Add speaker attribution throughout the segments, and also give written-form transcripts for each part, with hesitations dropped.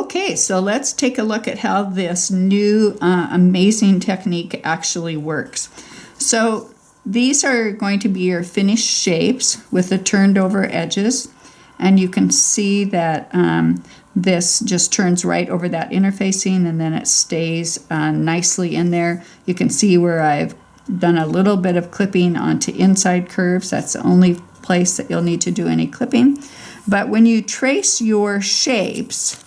Speaker 1: Okay, so let's take a look at how this new amazing technique actually works. So these are going to be your finished shapes with the turned over edges, and you can see that this just turns right over that interfacing and then it stays nicely in there. You can see where I've done a little bit of clipping onto inside curves. That's the only place that you'll need to do any clipping. But when you trace your shapes,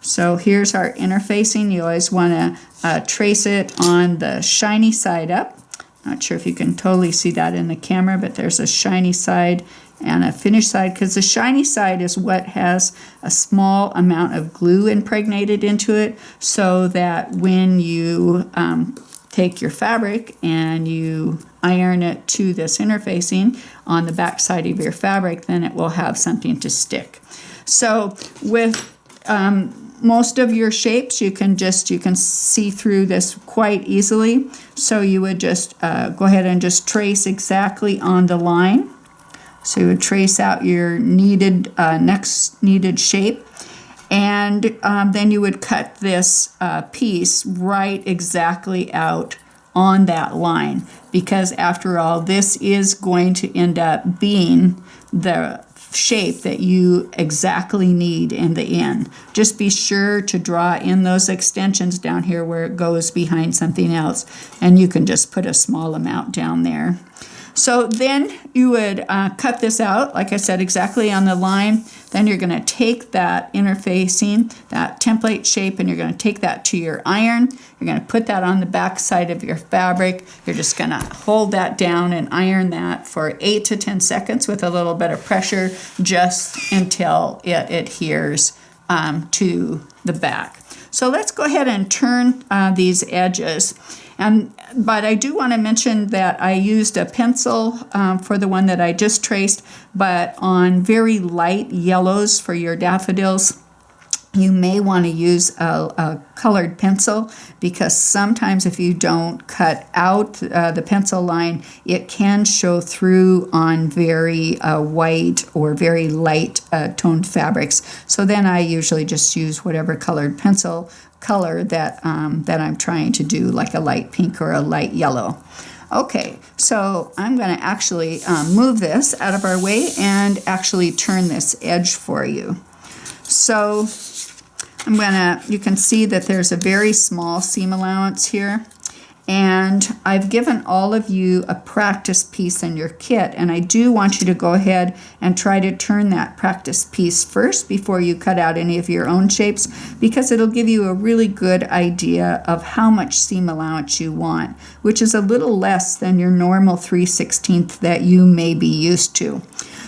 Speaker 1: so here's our interfacing. You always want to trace it on the shiny side up. Not sure if you can totally see that in the camera, but there's a shiny side and a finished side, because the shiny side is what has a small amount of glue impregnated into it, so that when you take your fabric and you iron it to this interfacing on the back side of your fabric, then it will have something to stick. So with most of your shapes, you can see through this quite easily. So you would just go ahead and just trace exactly on the line. So you would trace out your next needed shape, and then you would cut this piece right exactly out on that line, because after all, this is going to end up being the shape that you exactly need in the end. Just be sure to draw in those extensions down here where it goes behind something else, and you can just put a small amount down there. So then you would cut this out, like I said, exactly on the line. Then you're going to take that interfacing, that template shape, and you're going to take that to your iron. You're going to put that on the back side of your fabric. You're just going to hold that down and iron that for 8 to 10 seconds with a little bit of pressure, just until it adheres to the back. So let's go ahead and turn these edges. But I do want to mention that I used a pencil for the one that I just traced, but on very light yellows for your daffodils, you may want to use a colored pencil, because sometimes if you don't cut out the pencil line, it can show through on very white or very light toned fabrics. So then I usually just use whatever colored pencil color that I'm trying to do, like a light pink or a light yellow. Okay, so I'm going to actually move this out of our way and actually turn this edge for you. So you can see that there's a very small seam allowance here, and I've given all of you a practice piece in your kit, and I do want you to go ahead and try to turn that practice piece first before you cut out any of your own shapes, because it'll give you a really good idea of how much seam allowance you want, which is a little less than your normal 3/16 that you may be used to.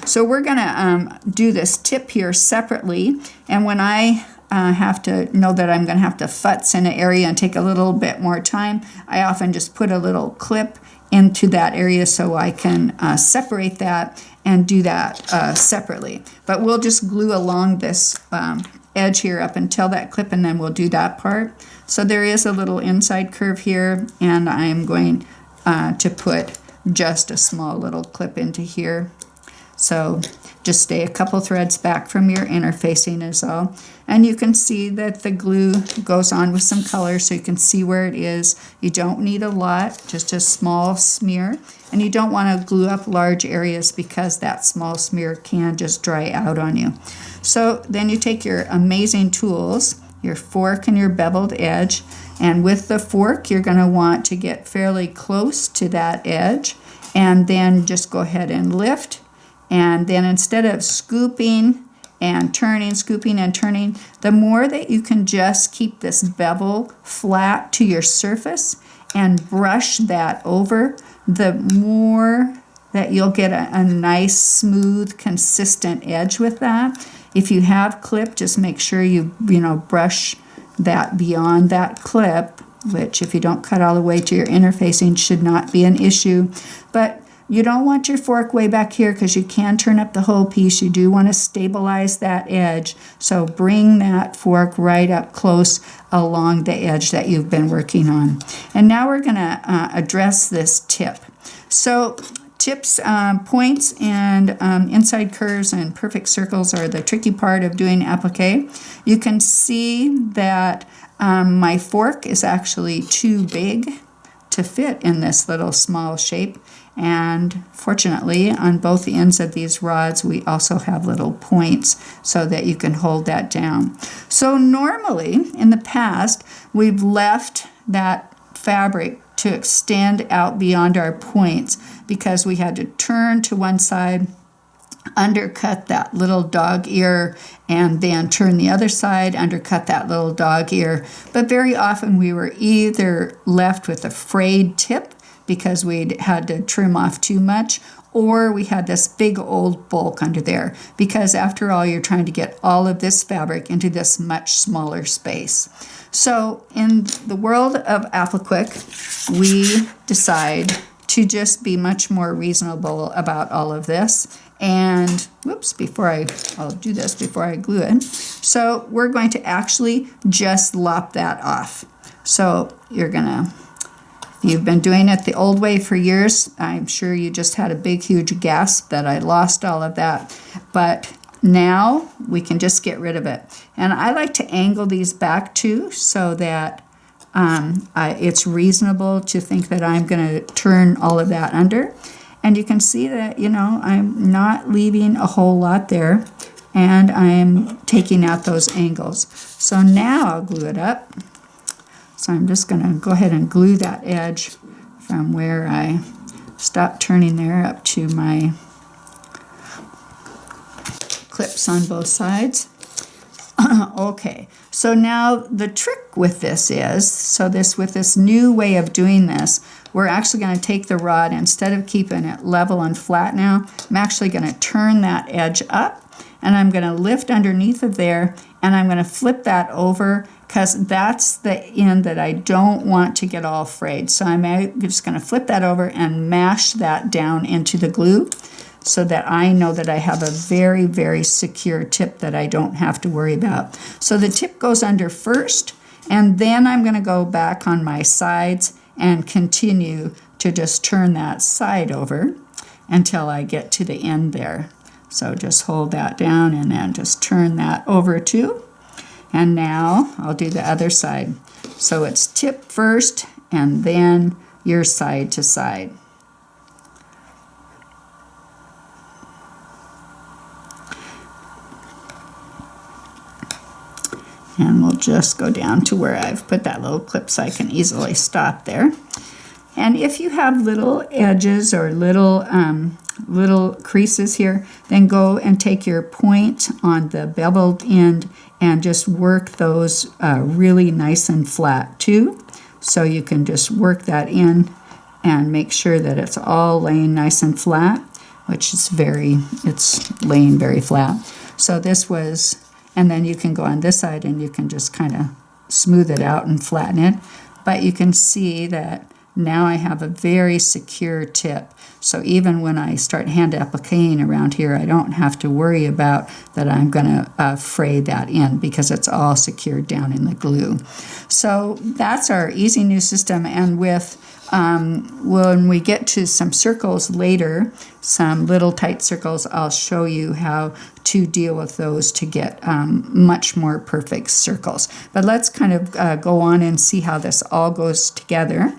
Speaker 1: So we're going to do this tip here separately, and when I have to know that I'm going to have to futz in an area and take a little bit more time, I often just put a little clip into that area so I can separate that and do that separately. But we'll just glue along this edge here up until that clip, and then we'll do that part. So there is a little inside curve here, and I'm going to put just a small little clip into here. So just stay a couple threads back from your interfacing is all. And you can see that the glue goes on with some color, so you can see where it is. You don't need a lot, just a small smear. And you don't want to glue up large areas, because that small smear can just dry out on you. So then you take your amazing tools, your fork and your beveled edge, and with the fork you're going to want to get fairly close to that edge, and then just go ahead and lift. And then instead of scooping and turning, scooping and turning, the more that you can just keep this bevel flat to your surface and brush that over, the more that you'll get a nice, smooth, consistent edge with that. If you have clip, just make sure you brush that beyond that clip, which if you don't cut all the way to your interfacing should not be an issue. But you don't want your fork way back here, because you can turn up the whole piece. You do want to stabilize that edge. So bring that fork right up close along the edge that you've been working on. And now we're going to address this tip. So Tips, points, and inside curves and perfect circles are the tricky part of doing applique. You can see that my fork is actually too big to fit in this little small shape. And fortunately, on both the ends of these rods, we also have little points so that you can hold that down. So normally, in the past, we've left that fabric to extend out beyond our points because we had to turn to one side, undercut that little dog ear, and then turn the other side, undercut that little dog ear. But very often we were either left with a frayed tip because we'd had to trim off too much, or we had this big old bulk under there, because after all, you're trying to get all of this fabric into this much smaller space. So in the world of applique, we decide to just be much more reasonable about all of this. And whoops, I'll do this before I glue it. So we're going to actually just lop that off. So you've been doing it the old way for years. I'm sure you just had a big, huge gasp that I lost all of that. But now we can just get rid of it. And I like to angle these back too so that it's reasonable to think that I'm going to turn all of that under. And you can see that, I'm not leaving a whole lot there, and I'm taking out those angles. So now I'll glue it up. So I'm just going to go ahead and glue that edge from where I stopped turning there up to my clips on both sides. Okay, so now the trick with this is, with this new way of doing this, we're actually going to take the rod, instead of keeping it level and flat now, I'm actually going to turn that edge up, and I'm going to lift underneath of there, and I'm going to flip that over, because that's the end that I don't want to get all frayed. So I'm just going to flip that over and mash that down into the glue so that I know that I have a very, very secure tip that I don't have to worry about. So the tip goes under first, and then I'm going to go back on my sides and continue to just turn that side over until I get to the end there. So just hold that down and then just turn that over too. And now I'll do the other side. So it's tip first and then your side to side. And we'll just go down to where I've put that little clip so I can easily stop there. And if you have little edges or little creases here, then go and take your point on the beveled end and just work those really nice and flat too. So you can just work that in and make sure that it's all laying nice and flat, which is it's laying very flat. So this was, and then you can go on this side and you can just kind of smooth it out and flatten it. But you can see that now I have a very secure tip. So even when I start hand appliquing around here, I don't have to worry about that I'm going to fray that in because it's all secured down in the glue. So that's our easy new system. And with when we get to some circles later, some little tight circles, I'll show you how to deal with those to get much more perfect circles. But let's kind of go on and see how this all goes together.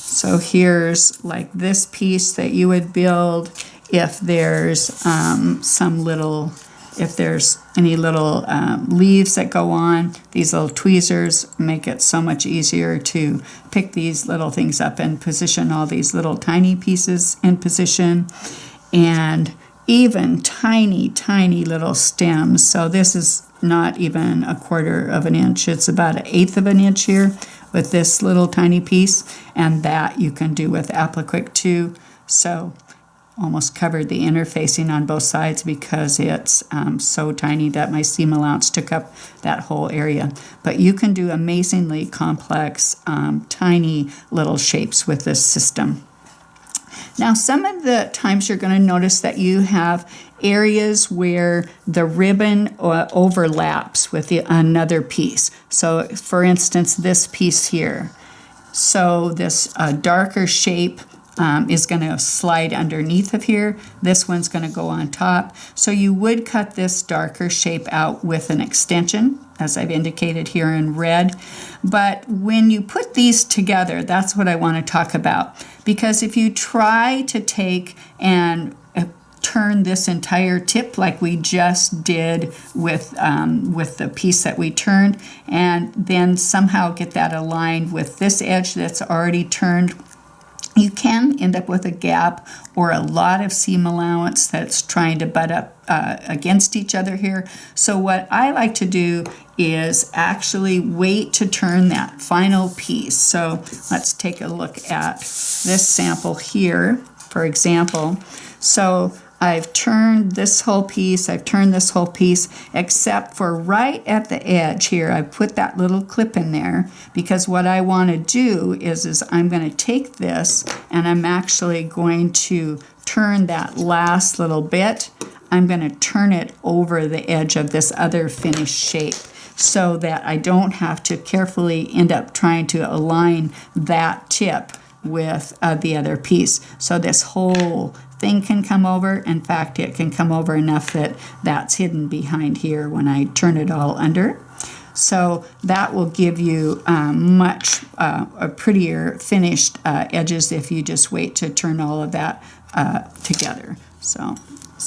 Speaker 1: So here's like this piece that you would build if there's if there's any little leaves that go on. These little tweezers make it so much easier to pick these little things up and position all these little tiny pieces in position, and even tiny, tiny little stems. So this is not even 1/4 of an inch. It's about 1/8 of an inch here with this little tiny piece, and that you can do with applique too. So almost covered the interfacing on both sides because it's so tiny that my seam allowance took up that whole area. But you can do amazingly complex, tiny little shapes with this system. Now, some of the times you're going to notice that you have areas where the ribbon overlaps with another piece. So, for instance, this piece here. So this darker shape is going to slide underneath of here. This one's going to go on top. So you would cut this darker shape out with an extension, as I've indicated here in red. But when you put these together, that's what I want to talk about. Because if you try to take and turn this entire tip like we just did with the piece that we turned, and then somehow get that aligned with this edge that's already turned, you can end up with a gap or a lot of seam allowance that's trying to butt up against each other here. So what I like to do is actually wait to turn that final piece. So let's take a look at this sample here, for example. So I've turned this whole piece, I've turned this whole piece, except for right at the edge here, I put that little clip in there, because what I want to do is I'm going to take this and I'm actually going to turn that last little bit. I'm going to turn it over the edge of this other finished shape, so that I don't have to carefully end up trying to align that tip with the other piece. So this whole thing can come over. In fact, it can come over enough that that's hidden behind here when I turn it all under. So that will give you much a prettier finished edges if you just wait to turn all of that together. So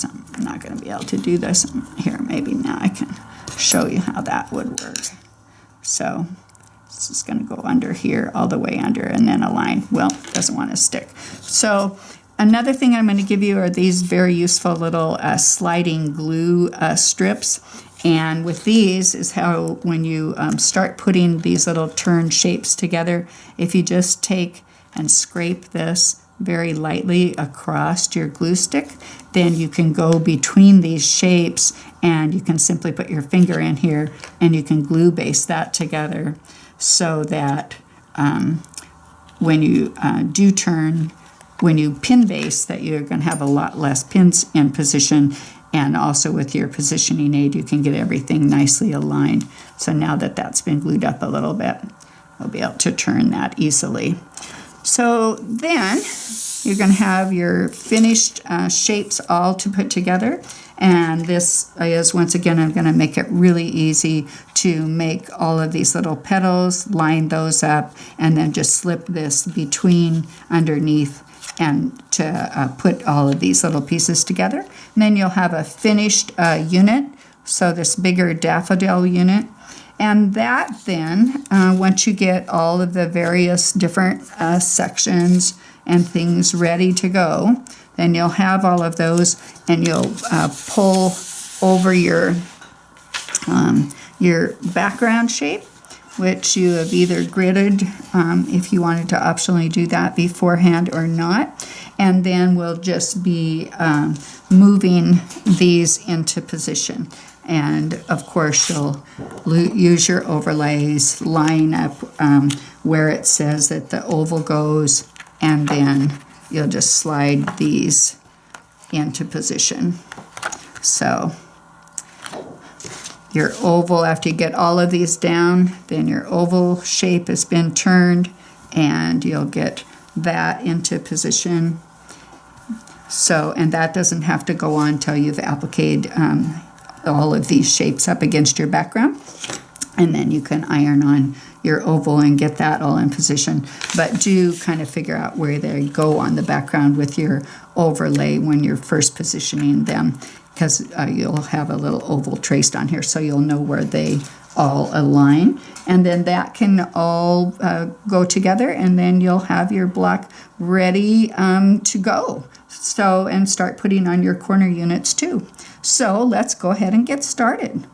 Speaker 1: I'm not going to be able to do this here. Maybe now I can show you how that would work. So this is going to go under here, all the way under, and then align. Well, it doesn't want to stick. So another thing I'm going to give you are these very useful little sliding glue strips. And with these is how, when you start putting these little turn shapes together, if you just take and scrape this very lightly across your glue stick, then you can go between these shapes and you can simply put your finger in here and you can glue base that together, so that when you do turn, when you pin base, that you're going to have a lot less pins in position, and also with your positioning aid you can get everything nicely aligned. So now that that's been glued up a little bit, I'll be able to turn that easily. So then you're going to have your finished shapes all to put together. And this is, once again, I'm going to make it really easy to make all of these little petals, line those up, and then just slip this between underneath and to put all of these little pieces together. And then you'll have a finished unit, so this bigger daffodil unit. And that then, once you get all of the various different sections and things ready to go, then you'll have all of those, and you'll pull over your background shape, which you have either gridded if you wanted to optionally do that beforehand or not. And then we'll just be moving these into position. And of course you'll use your overlays, line up where it says that the oval goes, and then you'll just slide these into position. So your oval, after you get all of these down, then your oval shape has been turned and you'll get that into position. So, and that doesn't have to go on until you've appliqued all of these shapes up against your background. And then you can iron on your oval and get that all in position. But do kind of figure out where they go on the background with your overlay when you're first positioning them, because you'll have a little oval traced on here, so you'll know where they all align. And then that can all go together, and then you'll have your block ready to go. So, and start putting on your corner units too. So let's go ahead and get started.